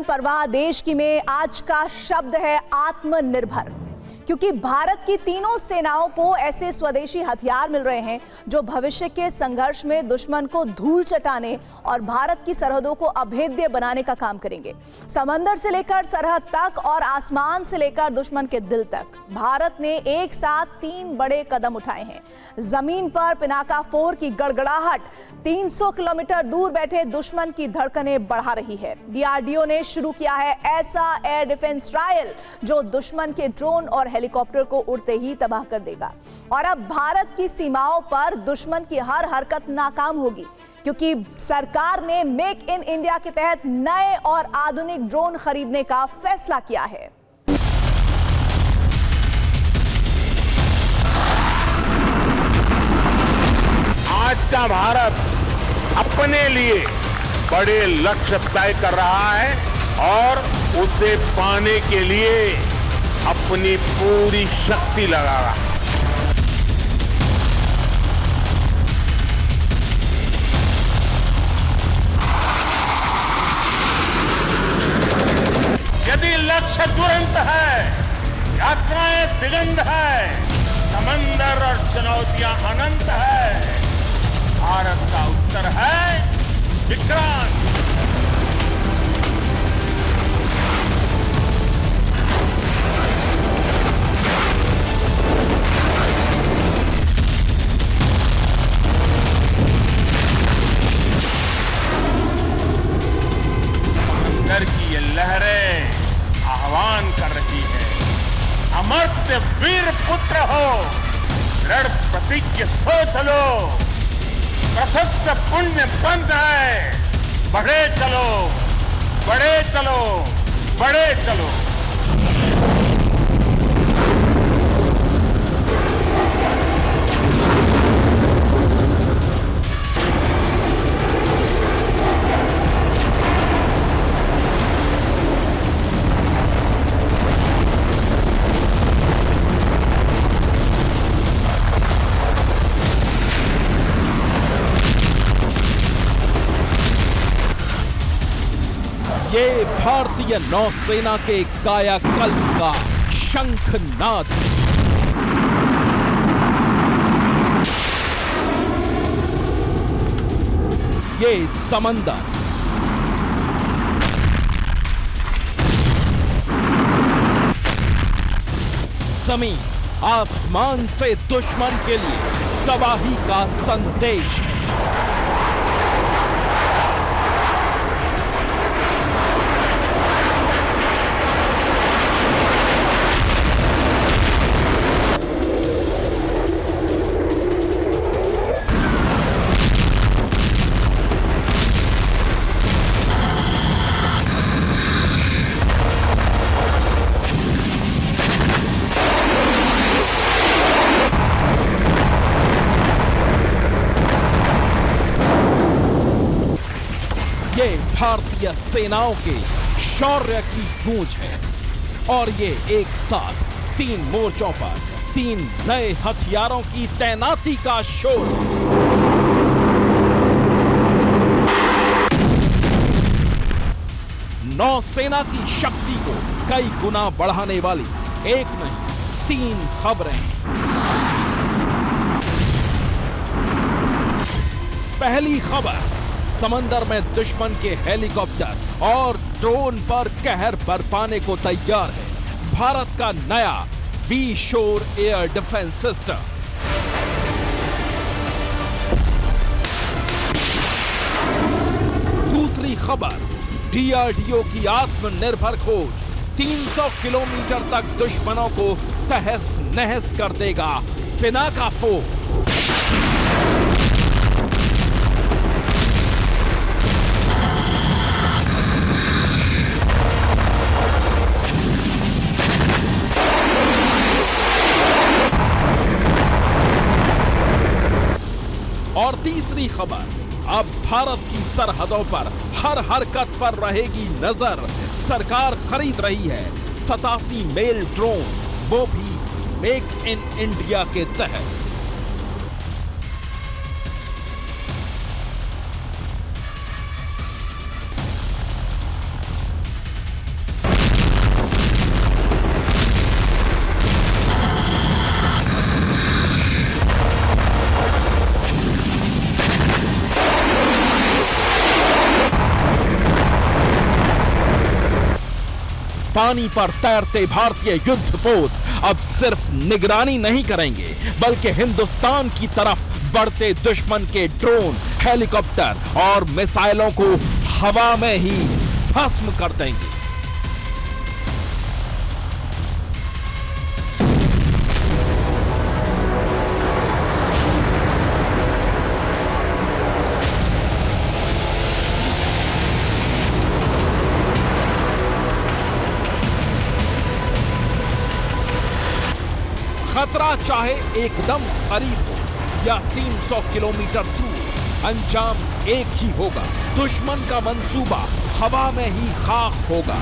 परवाह देश की में आज का शब्द है आत्मनिर्भर, क्योंकि भारत की तीनों सेनाओं को ऐसे स्वदेशी हथियार मिल रहे हैं जो भविष्य के संघर्ष में दुश्मन को धूल चटाने और भारत की सरहदों को अभेद्य बनाने का काम करेंगे। समंदर से लेकर सरहद तक और आसमान से लेकर दुश्मन के दिल तक भारत ने एक साथ 3 बड़े कदम उठाए हैं। जमीन पर पिनाका 4 की गड़गड़ाहट 300 किलोमीटर दूर बैठे दुश्मन की धड़कनें बढ़ा रही है। डीआरडीओ ने शुरू किया है ऐसा एयर डिफेंस ट्रायल जो दुश्मन के ड्रोन और हेलीकॉप्टर को उड़ते ही तबाह कर देगा। और अब भारत की सीमाओं पर दुश्मन की हर हरकत नाकाम होगी, क्योंकि सरकार ने मेक इन इंडिया के तहत नए और आधुनिक ड्रोन खरीदने का फैसला किया है। आज का भारत अपने लिए बड़े लक्ष्य तय कर रहा है और उसे पाने के लिए अपनी पूरी शक्ति लगा रहा है। यदि लक्ष्य दुरंत है, यात्राएं दिगंत है, समंदर और चुनौतियां अनंत है, भारत का उत्तर है विक्रांत। समंदर की ये लहरें आह्वान कर रही है, अमर्त्य वीर पुत्र हो, दृढ़ प्रतिज्ञ सोच लो, प्रशस्त पुण्य पंथ है, बढ़े चलो, बढ़े चलो, बढ़े चलो। ये भारतीय नौसेना के कायाकल्प का शंखनाद। ये समंदर, जमीन, आसमान से दुश्मन के लिए तबाही का संदेश। भारतीय सेनाओं के शौर्य की गूंज है और ये एक साथ 3 मोर्चों पर 3 नए हथियारों की तैनाती का शोर। नौसेना की शक्ति को कई गुना बढ़ाने वाली एक नहीं 3 खबरें। पहली खबर, समंदर में दुश्मन के हेलीकॉप्टर और ड्रोन पर कहर बरपाने को तैयार है भारत का नया वी शोर एयर डिफेंस सिस्टम। दूसरी खबर, डीआरडीओ की आत्मनिर्भर खोज 300 किलोमीटर तक दुश्मनों को तहस नहस कर देगा पिनाका 4। और तीसरी खबर, अब भारत की सरहदों पर हर हरकत पर रहेगी नजर। सरकार खरीद रही है 87 मेल ड्रोन, वो भी मेक इन इंडिया के तहत। पानी पर तैरते भारतीय युद्धपोत अब सिर्फ निगरानी नहीं करेंगे, बल्कि हिंदुस्तान की तरफ बढ़ते दुश्मन के ड्रोन, हेलीकॉप्टर और मिसाइलों को हवा में ही भस्म कर देंगे। खतरा चाहे एकदम करीब हो या 300 किलोमीटर दूर, अंजाम एक ही होगा। दुश्मन का मंसूबा हवा में ही खाक होगा।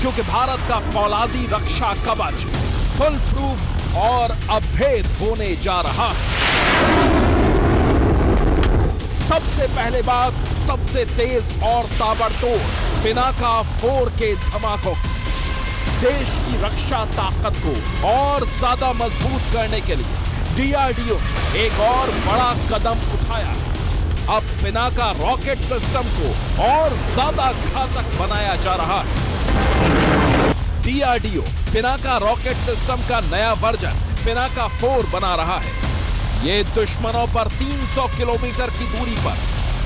क्योंकि भारत का फौलादी रक्षा कवच फुल प्रूफ और अभेद होने जा रहा है। सबसे पहले बात, सबसे तेज और ताबड़तोड़ पिनाका 4 के धमाकों की। देश की रक्षा ताकत को और ज्यादा मजबूत करने के लिए डीआरडीओ ने एक और बड़ा कदम उठाया है। अब पिनाका रॉकेट सिस्टम को और ज्यादा घातक बनाया जा रहा है। डीआरडीओ पिनाका रॉकेट सिस्टम का नया वर्जन पिनाका 4 बना रहा है। ये दुश्मनों पर 300 किलोमीटर की दूरी पर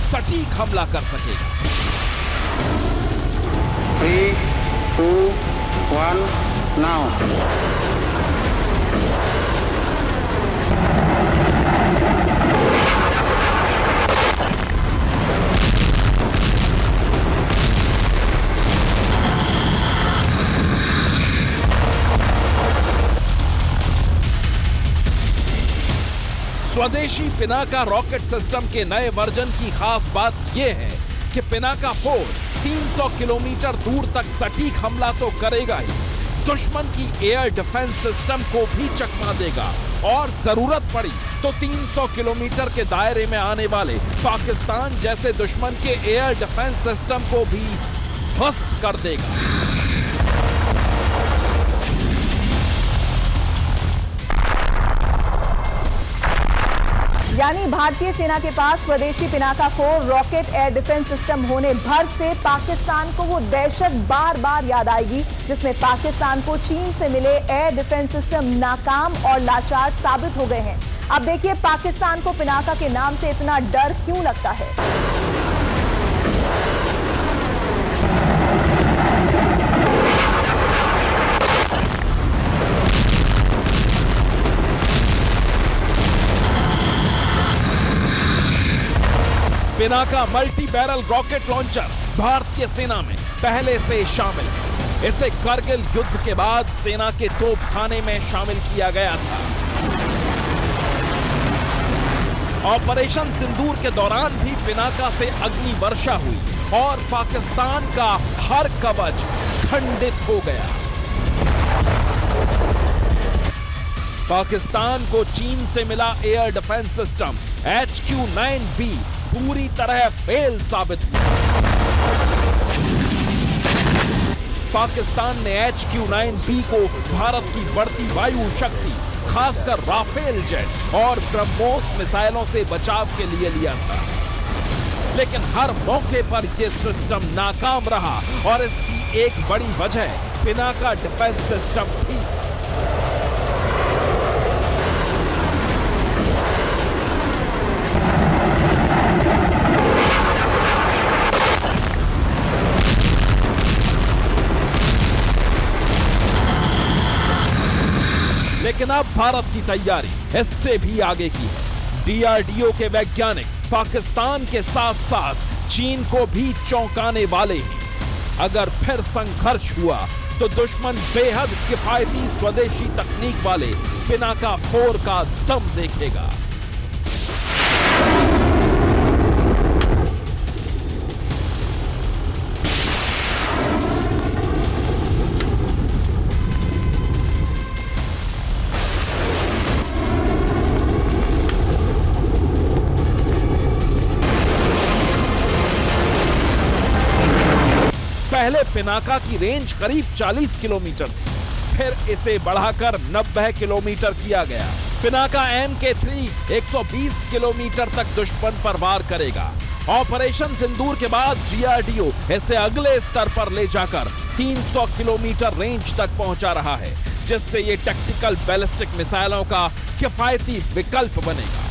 सटीक हमला कर सकेगा। 3, 2, 1, now. स्वदेशी पिनाका रॉकेट सिस्टम के नए वर्जन की खास बात यह है कि पिनाका 4 300 किलोमीटर दूर तक सटीक हमला तो करेगा ही, दुश्मन की एयर डिफेंस सिस्टम को भी चकमा देगा और जरूरत पड़ी तो 300 किलोमीटर के दायरे में आने वाले पाकिस्तान जैसे दुश्मन के एयर डिफेंस सिस्टम को भी ध्वस्त कर देगा। यानी भारतीय सेना के पास स्वदेशी Pinaka 4 rocket air defence system होने भर से पाकिस्तान को वो दहशत बार बार याद आएगी जिसमें पाकिस्तान को चीन से मिले एयर डिफेंस सिस्टम नाकाम और लाचार साबित हो गए हैं। अब देखिए पाकिस्तान को पिनाका के नाम से इतना डर क्यों लगता है। Pinaka multi barrel rocket launcher भारतीय सेना में पहले से शामिल है। इसे करगिल युद्ध के बाद सेना के तोपखाने में शामिल किया गया था। ऑपरेशन सिंदूर के दौरान भी पिनाका से अग्नि वर्षा हुई और पाकिस्तान का हर कवच खंडित हो गया। पाकिस्तान को चीन से मिला एयर डिफेंस सिस्टम HQ-9B पूरी तरह फेल साबित हुआ। पाकिस्तान ने HQ-9B को भारत की बढ़ती वायु शक्ति, खासकर राफेल जेट और ब्रह्मोस मिसाइलों से बचाव के लिए लिया था, लेकिन हर मौके पर यह सिस्टम नाकाम रहा और इसकी एक बड़ी वजह पिनाका डिफेंस सिस्टम थी। लेकिन अब भारत की तैयारी इससे भी आगे की है। डीआरडीओ के वैज्ञानिक पाकिस्तान के साथ साथ चीन को भी चौंकाने वाले हैं। अगर फिर संघर्ष हुआ तो दुश्मन बेहद किफायती स्वदेशी तकनीक वाले पिनाका 4 का दम देखेगा। पहले पिनाका की रेंज करीब 40 किलोमीटर थी, फिर इसे बढ़ाकर 90 किलोमीटर किया गया। पिनाका MK3 120 किलोमीटर तक दुश्मन पर वार करेगा। ऑपरेशन सिंदूर के बाद DRDO इसे अगले स्तर पर ले जाकर 300 किलोमीटर रेंज तक पहुंचा रहा है, जिससे ये टैक्टिकल बैलिस्टिक मिसाइलों का किफायती विकल्प बनेगा।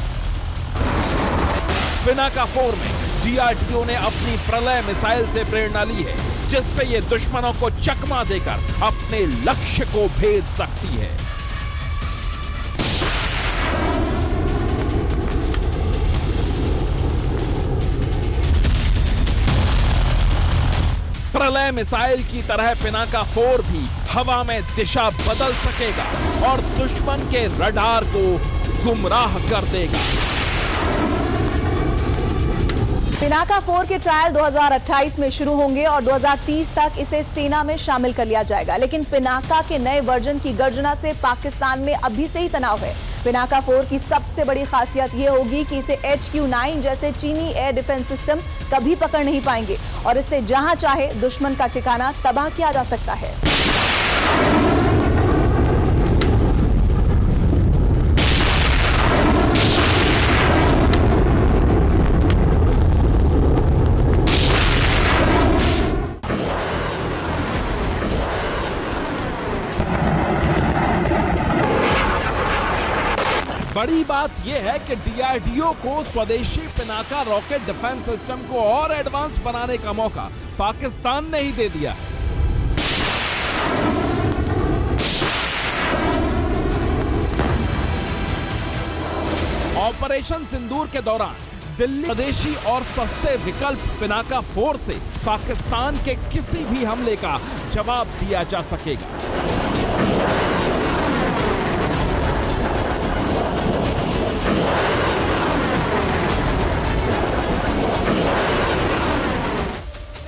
पिनाका 4 में DRDO ने अपनी प्रलय मिसाइल से प्रेरणा ली है, जिससे ये दुश्मनों को चकमा देकर अपने लक्ष्य को भेद सकती है। प्रलय मिसाइल की तरह पिनाका 4 भी हवा में दिशा बदल सकेगा और दुश्मन के रडार को गुमराह कर देगा। पिनाका 4 के ट्रायल 2028 में शुरू होंगे और 2030 तक इसे सेना में शामिल कर लिया जाएगा। लेकिन पिनाका के नए वर्जन की गर्जना से पाकिस्तान में अभी से ही तनाव है। पिनाका 4 की सबसे बड़ी खासियत यह होगी कि इसे HQ-9 जैसे चीनी एयर डिफेंस सिस्टम कभी पकड़ नहीं पाएंगे और इससे जहां चाहे दुश्मन का ठिकाना तबाह किया जा सकता है। बड़ी बात यह है कि DRDO को स्वदेशी पिनाका रॉकेट डिफेंस सिस्टम को और एडवांस बनाने का मौका पाकिस्तान ने ही दे दिया है। ऑपरेशन सिंदूर के दौरान दिल्ली स्वदेशी और सस्ते विकल्प पिनाका 4 से पाकिस्तान के किसी भी हमले का जवाब दिया जा सकेगा।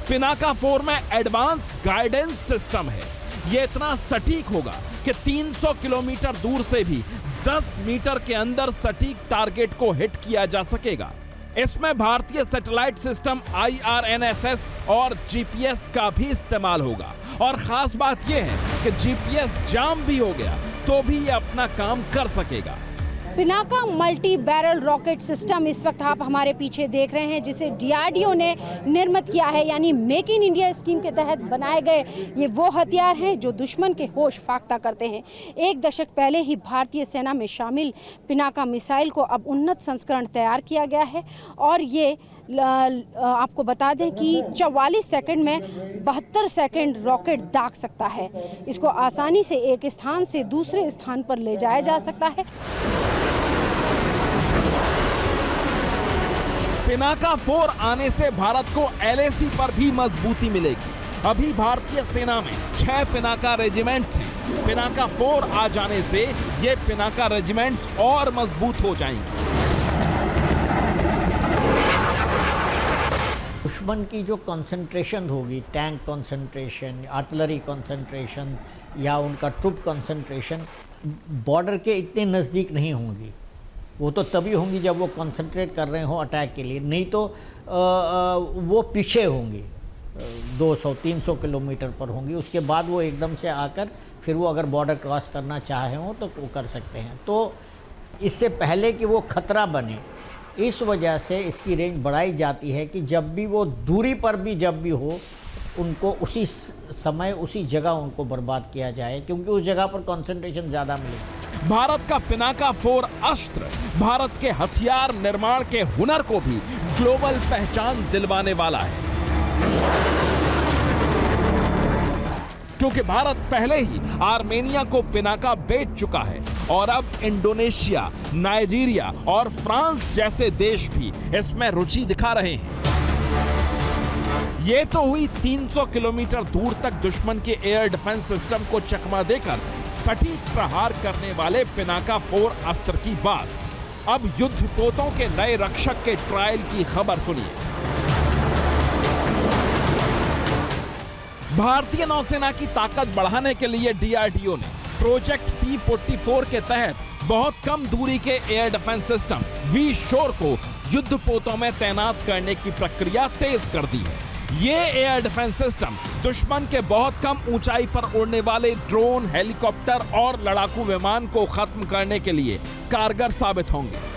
पिनाका 4 में एडवांस गाइडेंस सिस्टम है। यह इतना सटीक होगा कि 300 किलोमीटर दूर से भी 10 मीटर के अंदर सटीक टारगेट को हिट किया जा सकेगा। इसमें भारतीय सैटेलाइट सिस्टम IRNSS और GPS का भी इस्तेमाल होगा और खास बात यह है कि GPS जाम भी हो गया तो भी यह अपना काम कर सकेगा। Pinaka multi barrel rocket system इस वक्त आप हमारे पीछे देख रहे हैं, जिसे DRDO ने निर्मित किया है, यानी मेक इन इंडिया स्कीम के तहत बनाए गए ये वो हथियार हैं जो दुश्मन के होश फाख्ता करते हैं। एक दशक पहले ही भारतीय सेना में शामिल पिनाका मिसाइल को अब उन्नत संस्करण तैयार किया गया है और ये आपको बता दें कि 44 सेकंड में 72 सेकंड रॉकेट दाग सकता है। इसको आसानी से एक स्थान से दूसरे स्थान पर ले जाया जा सकता है। पिनाका 4 आने से भारत को LAC पर भी मजबूती मिलेगी। अभी भारतीय सेना में 6 पिनाका रेजिमेंट्स हैं। पिनाका 4 आ जाने से ये पिनाका रेजिमेंट्स और मजबूत हो जाएंगे। दुश्मन की जो कंसंट्रेशन होगी, टैंक कंसंट्रेशन, आर्टिलरी कंसंट्रेशन या उनका ट्रूप कंसंट्रेशन बॉर्डर के इतने नज़दीक नहीं होंगी। वो तो तभी होंगी जब वो कंसंट्रेट कर रहे हों अटैक के लिए, नहीं तो वो पीछे होंगी, 200-300 किलोमीटर पर होंगी। उसके बाद वो एकदम से आकर फिर वो अगर बॉर्डर क्रॉस करना चाहे हों तो वो कर सकते हैं। तो इससे पहले कि वो खतरा बने, इस वजह से इसकी रेंज बढ़ाई जाती है कि जब भी वो दूरी पर भी जब भी हो, उनको उसी समय उसी जगह उनको बर्बाद किया जाए, क्योंकि उस जगह पर कंसंट्रेशन ज़्यादा मिलेगी। भारत का पिनाका 4 अस्त्र भारत के हथियार निर्माण के हुनर को भी ग्लोबल पहचान दिलवाने वाला है, क्योंकि भारत पहले ही आर्मेनिया को पिनाका बेच चुका है और अब इंडोनेशिया, नाइजीरिया और फ्रांस जैसे देश भी इसमें रुचि दिखा रहे हैं। ये तो हुई 300 किलोमीटर दूर तक दुश्मन के एयर डिफेंस सिस्टम को चकमा देकर सटीक प्रहार करने वाले पिनाका 4 अस्त्र की बात। अब युद्धपोतों के नए रक्षक के ट्रायल की खबर सुनिए। भारतीय नौसेना की ताकत बढ़ाने के लिए DRDO ने प्रोजेक्ट P-44 के तहत बहुत कम दूरी के एयर डिफेंस सिस्टम V-Shore को युद्धपोतों में तैनात करने की प्रक्रिया तेज कर दी है। ये एयर डिफेंस सिस्टम दुश्मन के बहुत कम ऊंचाई पर उड़ने वाले ड्रोन, हेलीकॉप्टर और लड़ाकू विमान को खत्म करने के लिए कारगर साबित होंगे।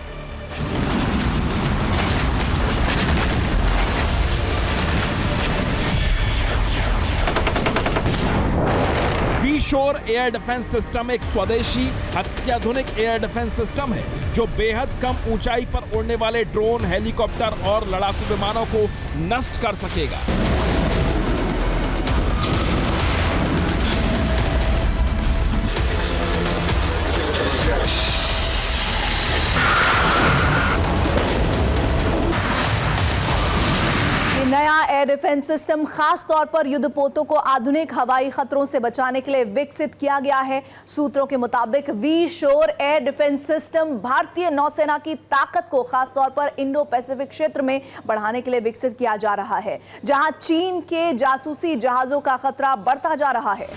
V-Shore एयर डिफेंस सिस्टम एक स्वदेशी अत्याधुनिक एयर डिफेंस सिस्टम है जो बेहद कम ऊंचाई पर उड़ने वाले ड्रोन, हेलीकॉप्टर और लड़ाकू विमानों को नष्ट कर सकेगा। नया एयर डिफेंस सिस्टम खास तौर पर युद्धपोतों को आधुनिक हवाई खतरों से बचाने के लिए विकसित किया गया है। सूत्रों के मुताबिक V-Shore एयर डिफेंस सिस्टम भारतीय नौसेना की ताकत को खास तौर पर इंडो पैसिफिक क्षेत्र में बढ़ाने के लिए विकसित किया जा रहा है, जहां चीन के जासूसी जहाजों का खतरा बढ़ता जा रहा है।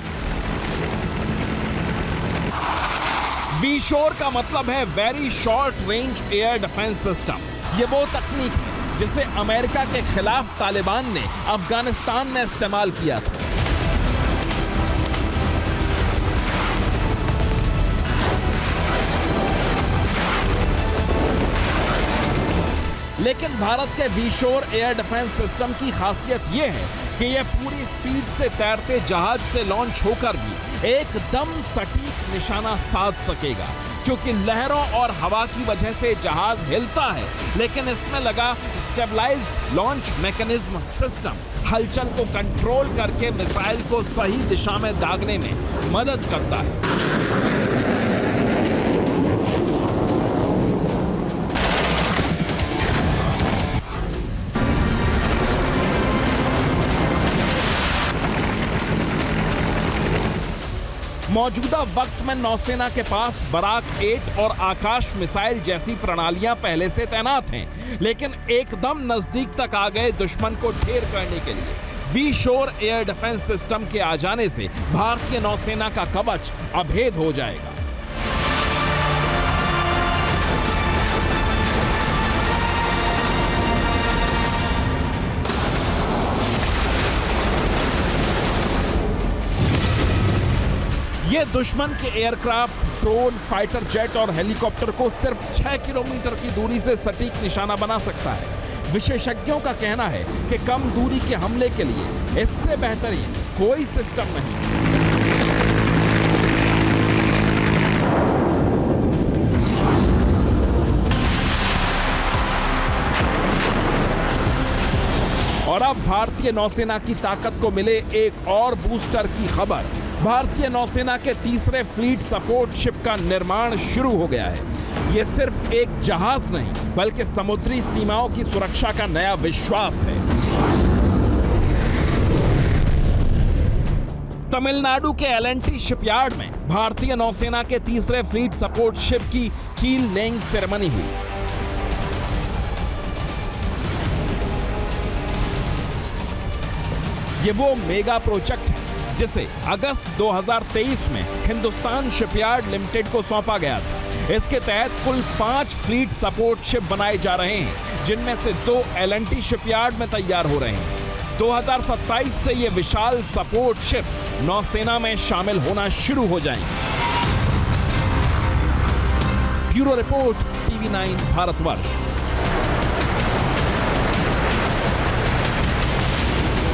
V-Shore का मतलब है very short range air defence system. ये वो तकनीक है जिसे अमेरिका के खिलाफ तालिबान ने अफगानिस्तान में इस्तेमाल किया था। लेकिन भारत के V-Shore एयर डिफेंस सिस्टम की खासियत यह है कि यह पूरी स्पीड से तैरते जहाज से लॉन्च होकर भी एकदम सटीक निशाना साध सकेगा, क्योंकि लहरों और हवा की वजह से जहाज हिलता है, लेकिन इसमें लगा स्टेबलाइज्ड लॉन्च मैकेनिज्म सिस्टम हलचल को कंट्रोल करके मिसाइल को सही दिशा में दागने में मदद करता है। मौजूदा वक्त में नौसेना के पास बराक 8 और आकाश मिसाइल जैसी प्रणालियां पहले से तैनात हैं, लेकिन एकदम नजदीक तक आ गए दुश्मन को ढेर करने के लिए V-Shore एयर डिफेंस सिस्टम के आ जाने से भारतीय नौसेना का कवच अभेद हो जाएगा। ये दुश्मन के एयरक्राफ्ट, ड्रोन, फाइटर जेट और हेलीकॉप्टर को सिर्फ 6 किलोमीटर की दूरी से सटीक निशाना बना सकता है। विशेषज्ञों का कहना है कि कम दूरी के हमले के लिए इससे बेहतरीन कोई सिस्टम नहीं। और अब भारतीय नौसेना की ताकत को मिले एक और बूस्टर की खबर। भारतीय नौसेना के तीसरे फ्लीट सपोर्ट शिप का निर्माण शुरू हो गया है। यह सिर्फ एक जहाज नहीं, बल्कि समुद्री सीमाओं की सुरक्षा का नया विश्वास है। तमिलनाडु के एल&टी शिपयार्ड में भारतीय नौसेना के तीसरे फ्लीट सपोर्ट शिप की कील लेइंग सेरेमनी हुई। ये वो मेगा प्रोजेक्ट है जिसे अगस्त 2023 में हिंदुस्तान शिपयार्ड लिमिटेड को सौंपा गया था। इसके तहत कुल 5 फ्लीट सपोर्ट शिप बनाए जा रहे हैं, जिनमें से 2 एल&टी शिपयार्ड में तैयार हो रहे हैं। 2027 से ये विशाल सपोर्ट शिप्स नौसेना में शामिल होना शुरू हो जाएंगे। Bureau report, TV9 Bharatvarsh.